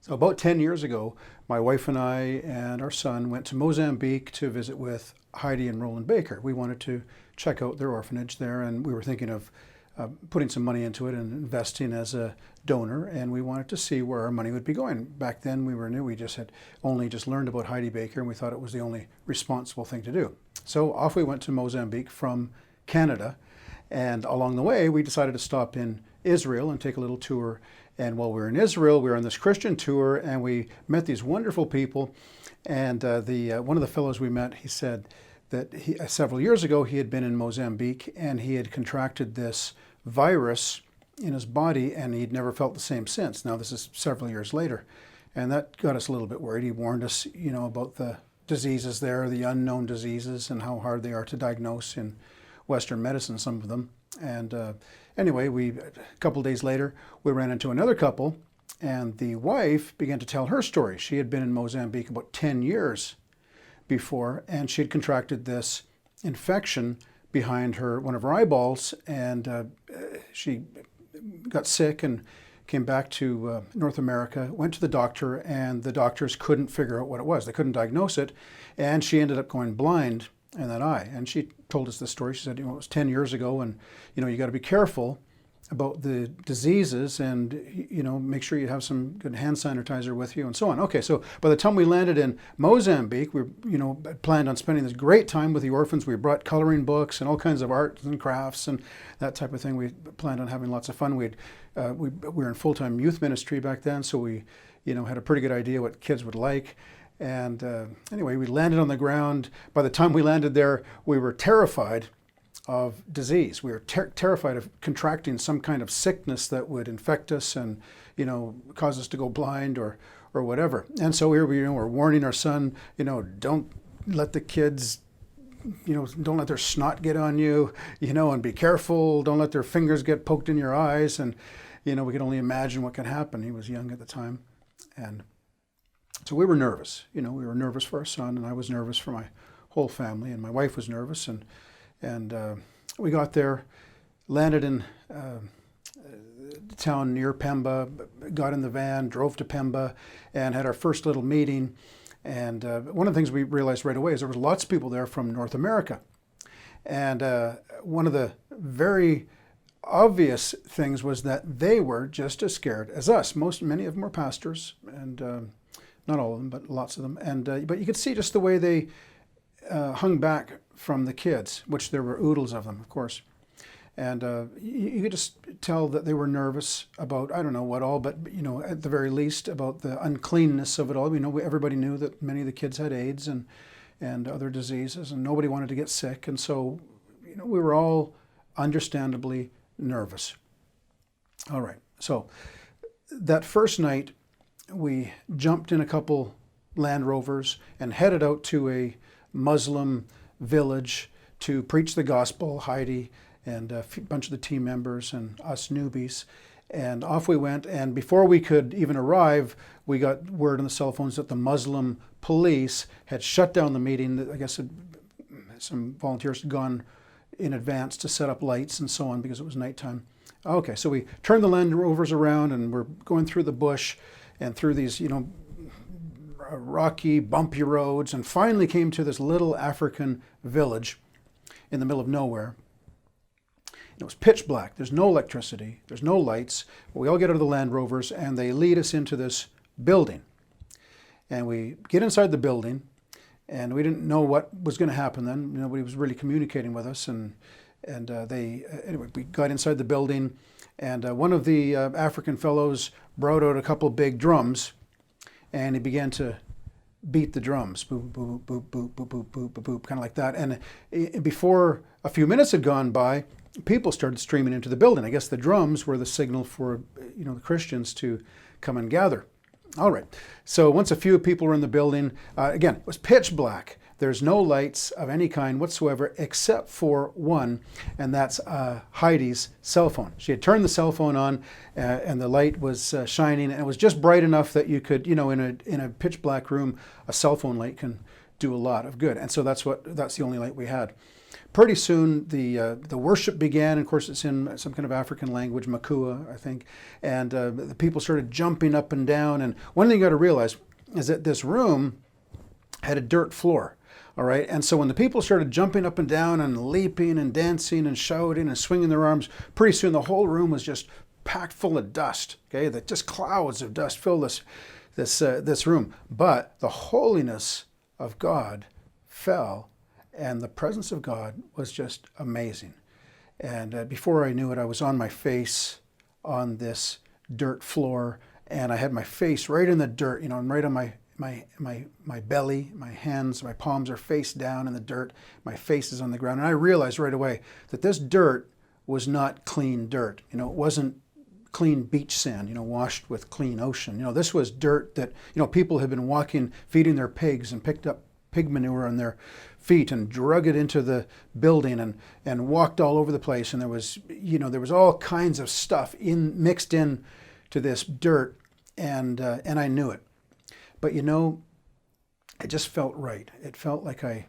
So about 10 years ago, my wife and I and our son went to Mozambique to visit with Heidi and Roland Baker. We wanted to check out their orphanage there, and we were thinking of putting some money into it and investing as a donor, and we wanted to see where our money would be going. Back then we were new, we just had only just learned about Heidi Baker, and we thought it was the only responsible thing to do. So off we went to Mozambique from Canada, and along the way we decided to stop in Israel and take a little tour. And while we were in Israel, we were on this Christian tour, and we met these wonderful people. And one of the fellows we met, he said that several years ago he had been in Mozambique and he had contracted this virus in his body, and he'd never felt the same since. Now this is several years later, and that got us a little bit worried. He warned us, about the diseases there, the unknown diseases, and how hard they are to diagnose in Western medicine, some of them. And anyway, a couple of days later, we ran into another couple, and the wife began to tell her story. She had been in Mozambique about 10 years before, and she had contracted this infection behind one of her eyeballs, and she got sick and came back to North America, went to the doctor, and the doctors couldn't figure out what it was. They couldn't diagnose it, and she ended up going blind in that eye. And she told us this story. She said, it was 10 years ago, and you got to be careful about the diseases, and make sure you have some good hand sanitizer with you, and so on. Okay, so by the time we landed in Mozambique, we planned on spending this great time with the orphans. We brought coloring books and all kinds of arts and crafts and that type of thing. We planned on having lots of fun. We were in full-time youth ministry back then, so we had a pretty good idea what kids would like. And anyway, we landed on the ground. By the time we landed there, we were terrified of disease. We were terrified of contracting some kind of sickness that would infect us and, cause us to go blind or whatever. And so here we're warning our son, don't let the kids, don't let their snot get on you, and be careful. Don't let their fingers get poked in your eyes. And, we could only imagine what could happen. He was young at the time. And so we were nervous. We were nervous for our son, and I was nervous for my whole family, and my wife was nervous. And we got there, landed in the town near Pemba, got in the van, drove to Pemba, and had our first little meeting. And one of the things we realized right away is there was lots of people there from North America. And one of the very obvious things was that they were just as scared as us. Many of them were pastors, and not all of them, but lots of them. And but you could see just the way they hung back from the kids, which there were oodles of them, of course. And you could just tell that they were nervous about, I don't know what all, but at the very least about the uncleanness of it all. Everybody knew that many of the kids had AIDS and other diseases, and nobody wanted to get sick. And so, we were all understandably nervous. All right, so that first night, we jumped in a couple Land Rovers and headed out to a Muslim village to preach the gospel, Heidi and a bunch of the team members and us newbies. And off we went, and before we could even arrive, we got word on the cell phones that the Muslim police had shut down the meeting. I guess some volunteers had gone in advance to set up lights and so on because it was nighttime. Okay, so we turned the Land Rovers around, and we're going through the bush and through these, rocky, bumpy roads, and finally came to this little African village in the middle of nowhere. It was pitch black. There's no electricity. There's no lights. We all get out of the Land Rovers, and they lead us into this building. And we get inside the building, and we didn't know what was going to happen then. Nobody was really communicating with us, and anyway, we got inside the building, and one of the African fellows brought out a couple big drums, and he began to beat the drums, boop, boop, boop, boop, boop, boop, boop, boop, boop, kind of like that. And before a few minutes had gone by, people started streaming into the building. I guess the drums were the signal for, the Christians to come and gather. All right. So once a few people were in the building, again, it was pitch black. There's no lights of any kind whatsoever except for one, and that's Heidi's cell phone. She had turned the cell phone on, and the light was shining, and it was just bright enough that you could, in a pitch black room, a cell phone light can do a lot of good. And so that's the only light we had. pretty soon the worship began. Of course, it's in some kind of African language, Makua, I think. And the people started jumping up and down. And one thing you got to realize is that this room had a dirt floor. All right. And so when the people started jumping up and down and leaping and dancing and shouting and swinging their arms, pretty soon the whole room was just packed full of dust. Okay. That just clouds of dust filled this room. But the holiness of God fell, and the presence of God was just amazing. And before I knew it, I was on my face on this dirt floor, and I had my face right in the dirt, and right on my belly, my hands, my palms are face down in the dirt. My face is on the ground. And I realized right away that this dirt was not clean dirt. It wasn't clean beach sand, washed with clean ocean. This was dirt that, people had been walking, feeding their pigs and picked up pig manure on their feet and drug it into the building and walked all over the place. And there was all kinds of stuff mixed in to this dirt, and I knew it. But it just felt right. It felt like I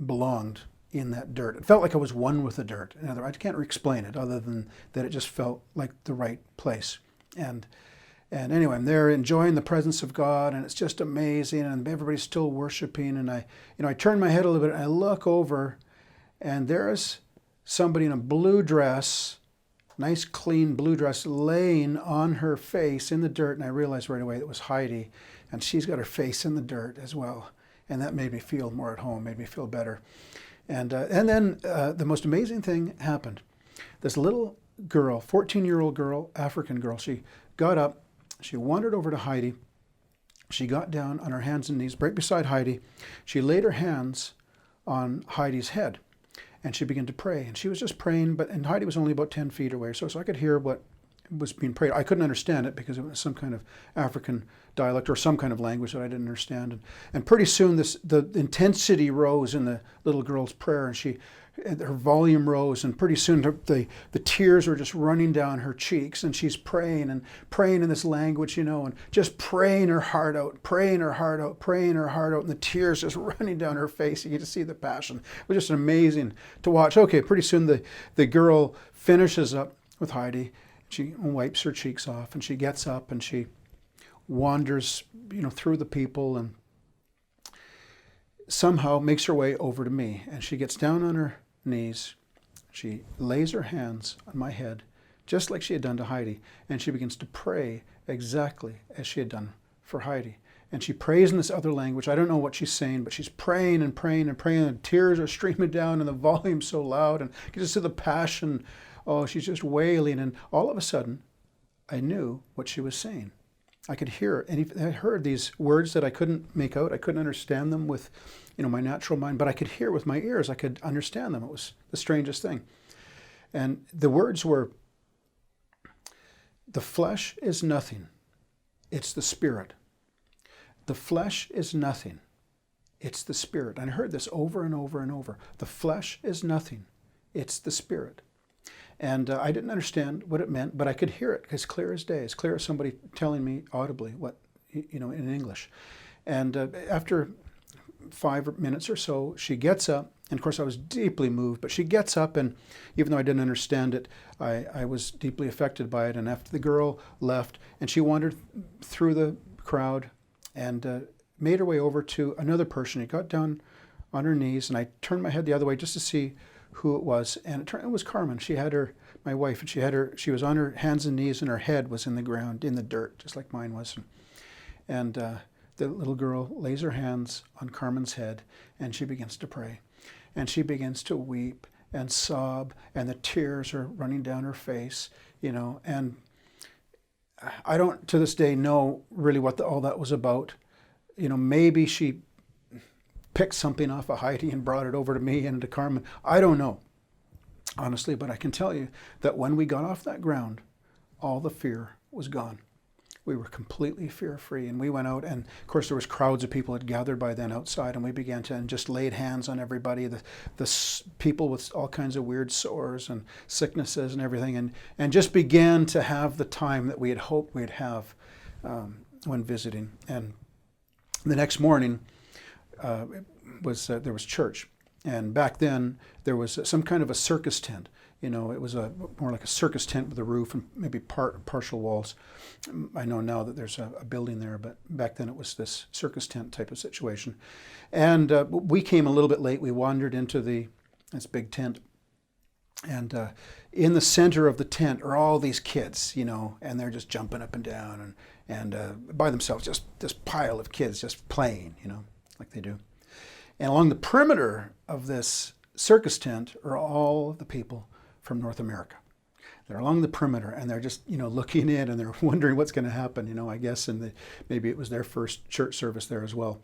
belonged in that dirt. It felt like I was one with the dirt. In other words, I can't explain it other than that it just felt like the right place. And anyway, I'm there enjoying the presence of God, and it's just amazing, and everybody's still worshiping. And I turn my head a little bit, and I look over, and there's somebody in a blue dress, nice clean blue dress, laying on her face in the dirt. And I realized right away it was Heidi, and she's got her face in the dirt as well. And that made me feel more at home, made me feel better. And then the most amazing thing happened. This little girl, 14-year-old girl, African girl, she got up, she wandered over to Heidi. She got down on her hands and knees right beside Heidi. She laid her hands on Heidi's head, and she began to pray. And she was just praying, and Heidi was only about 10 feet away, so I could hear what was being prayed. I couldn't understand it because it was some kind of African dialect or some kind of language that I didn't understand. And pretty soon the intensity rose in the little girl's prayer, and her volume rose, and pretty soon the tears were just running down her cheeks, and she's praying in this language, and just praying her heart out, praying her heart out, praying her heart out, and the tears just running down her face. You get to see the passion. It was just amazing to watch. Okay, pretty soon the girl finishes up with Heidi. She wipes her cheeks off, and she gets up and she wanders, through the people, and somehow makes her way over to me. And she gets down on her knees. She lays her hands on my head, just like she had done to Heidi, and she begins to pray exactly as she had done for Heidi. And she prays in this other language. I don't know what she's saying, but she's praying and praying and praying, and tears are streaming down, and the volume's so loud, and you can just see the passion. Oh, she's just wailing, and all of a sudden, I knew what she was saying. I could hear it, and I heard these words that I couldn't make out. I couldn't understand them with, my natural mind, but I could hear with my ears. I could understand them. It was the strangest thing. And the words were, "The flesh is nothing. It's the spirit. The flesh is nothing. It's the spirit." And I heard this over and over and over. The flesh is nothing. It's the spirit. And I didn't understand what it meant, but I could hear it as clear as day, as clear as somebody telling me audibly what, in English. And after 5 minutes or so, she gets up. And of course, I was deeply moved, but she gets up, and even though I didn't understand it, I was deeply affected by it. And after the girl left, and she wandered through the crowd and made her way over to another person. She got down on her knees, and I turned my head the other way just to see who it was, and it was Carmen. She had my wife, and she was on her hands and knees, and her head was in the ground, in the dirt, just like mine was. And the little girl lays her hands on Carmen's head, and she begins to pray, and she begins to weep and sob, and the tears are running down her face, and I don't to this day know really what all that was about. Maybe she picked something off of Heidi and brought it over to me and to Carmen. I don't know, honestly, but I can tell you that when we got off that ground, all the fear was gone. We were completely fear-free, and we went out, and of course there was crowds of people had gathered by then outside, and we began to and just laid hands on everybody, the people with all kinds of weird sores and sicknesses and everything, and just began to have the time that we had hoped we'd have when visiting. And the next morning, there was church, And back then, there was some kind of a circus tent. You know, it was more like a circus tent with a roof and maybe partial walls. I know now that there's a building there, but back then it was this circus tent type of situation. And we came a little bit late. We wandered into this big tent. And in the center of the tent are all these kids, you know, and they're just jumping up and down and by themselves, just this pile of kids just playing, you know, like they do. And along the perimeter of this circus tent are all the people from North America. They're along the perimeter and they're just, you know, looking in and they're wondering what's going to happen, you know, I guess, and maybe it was their first church service there as well.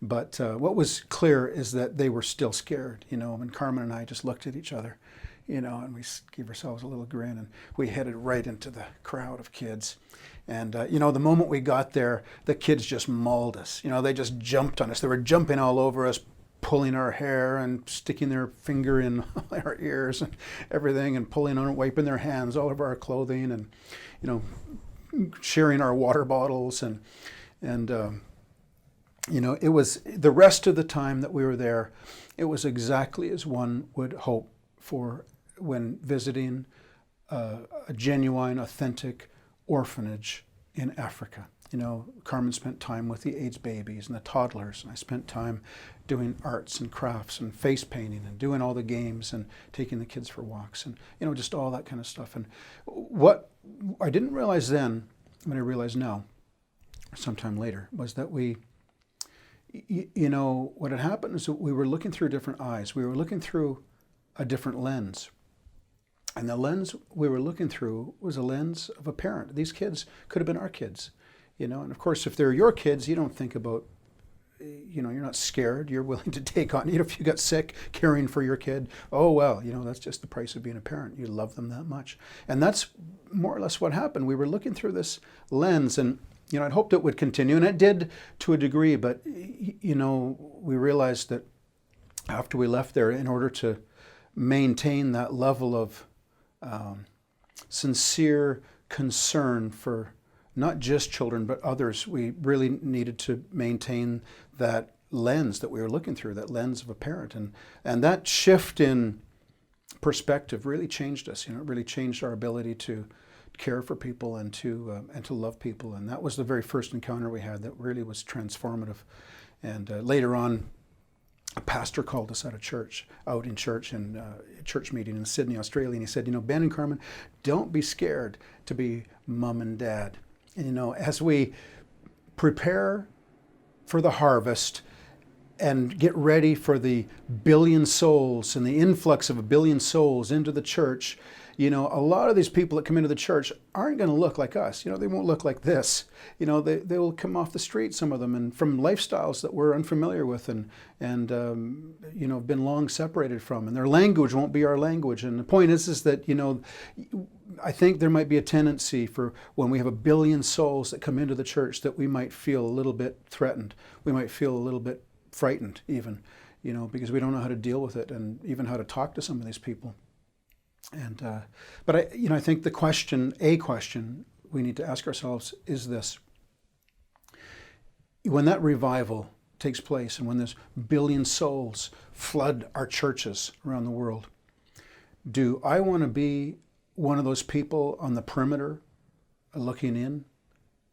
But what was clear is that they were still scared, you know, and Carmen and I just looked at each other, you know, and we gave ourselves a little grin and we headed right into the crowd of kids. And, you know, the moment we got there, the kids just mauled us. You know, they just jumped on us. They were jumping all over us, pulling our hair and sticking their finger in our ears and everything and pulling on, wiping their hands all over our clothing and, you know, sharing our water bottles. And you know, it was the rest of the time that we were there, it was exactly as one would hope for when visiting a genuine, authentic orphanage in Africa. You know, Carmen spent time with the AIDS babies and the toddlers, and I spent time doing arts and crafts and face painting and doing all the games and taking the kids for walks and, you know, just all that kind of stuff. And what I didn't realize then, what I realize now, sometime later, was that you know, what had happened is that we were looking through different eyes. We were looking through a different lens. And the lens we were looking through was a lens of a parent. These kids could have been our kids. You know, and of course, if they're your kids, you don't think about, you know, you're not scared. You're willing to take on, you know, if you got sick caring for your kid, oh, well, you know, that's just the price of being a parent. You love them that much. And that's more or less what happened. We were looking through this lens and, you know, I'd hoped it would continue, and it did to a degree, but, you know, we realized that after we left there, in order to maintain that level of sincere concern for not just children, but others, we really needed to maintain that lens that we were looking through, that lens of a parent. And that shift in perspective really changed us. You know, it really changed our ability to care for people and to love people. And that was the very first encounter we had that really was transformative. And later on, a pastor called us out in church in a church meeting in Sydney, Australia, and he said, you know, Ben and Carmen, don't be scared to be mom and dad. And, you know, as we prepare for the harvest and get ready for the billion souls and the influx of 1 billion souls into the church, you know, a lot of these people that come into the church aren't going to look like us. You know, they won't look like this. You know, they will come off the street, some of them, and from lifestyles that we're unfamiliar with and you know, been long separated from. And their language won't be our language. And the point is that, you know, I think there might be a tendency for when we have 1 billion souls that come into the church that we might feel a little bit threatened. We might feel a little bit frightened even, you know, because we don't know how to deal with it and even how to talk to some of these people. And but I think a question we need to ask ourselves is this: when that revival takes place and when this 1 billion souls flood our churches around the world, do I want to be one of those people on the perimeter looking in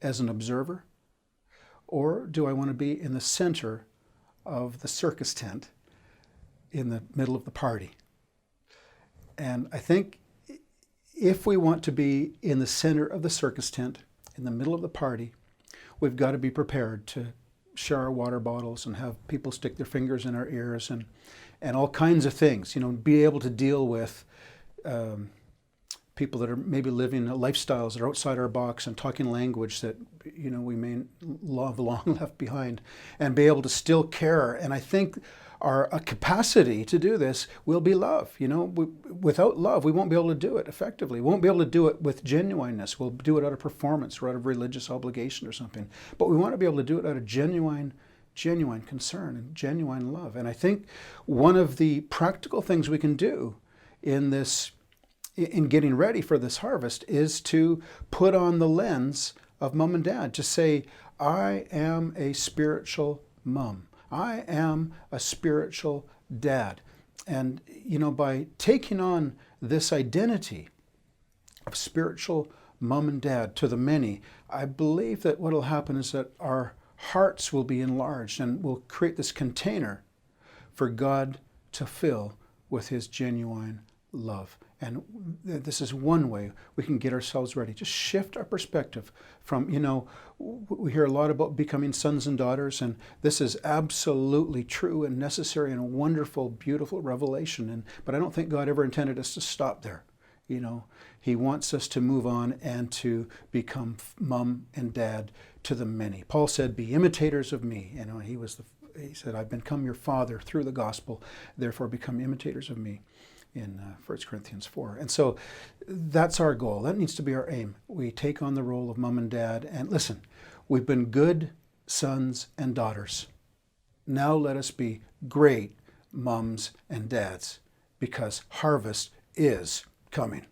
as an observer, or do I want to be in the center of the circus tent in the middle of the party? And I think if we want to be in the center of the circus tent, in the middle of the party, we've got to be prepared to share our water bottles and have people stick their fingers in our ears and all kinds of things, you know, be able to deal with people that are maybe living lifestyles that are outside our box and talking language that, you know, we may have long left behind, and be able to still care. And I think our capacity to do this will be love. You know, without love, we won't be able to do it effectively. We won't be able to do it with genuineness. We'll do it out of performance or out of religious obligation or something. But we want to be able to do it out of genuine concern and genuine love. And I think one of the practical things we can do in getting ready for this harvest is to put on the lens of mom and dad, to say, I am a spiritual mom. I am a spiritual dad. And, by taking on this identity of spiritual mom and dad to the many, I believe that what will happen is that our hearts will be enlarged and will create this container for God to fill with his genuine love. And this is one way we can get ourselves ready. Just shift our perspective from, we hear a lot about becoming sons and daughters, and this is absolutely true and necessary and a wonderful, beautiful revelation. But I don't think God ever intended us to stop there. He wants us to move on and to become mom and dad to the many. Paul said, be imitators of me. He said, I've become your father through the gospel, therefore become imitators of me in 1 Corinthians 4. And so that's our goal. That needs to be our aim. We take on the role of mom and dad. And listen, we've been good sons and daughters. Now let us be great moms and dads, because harvest is coming.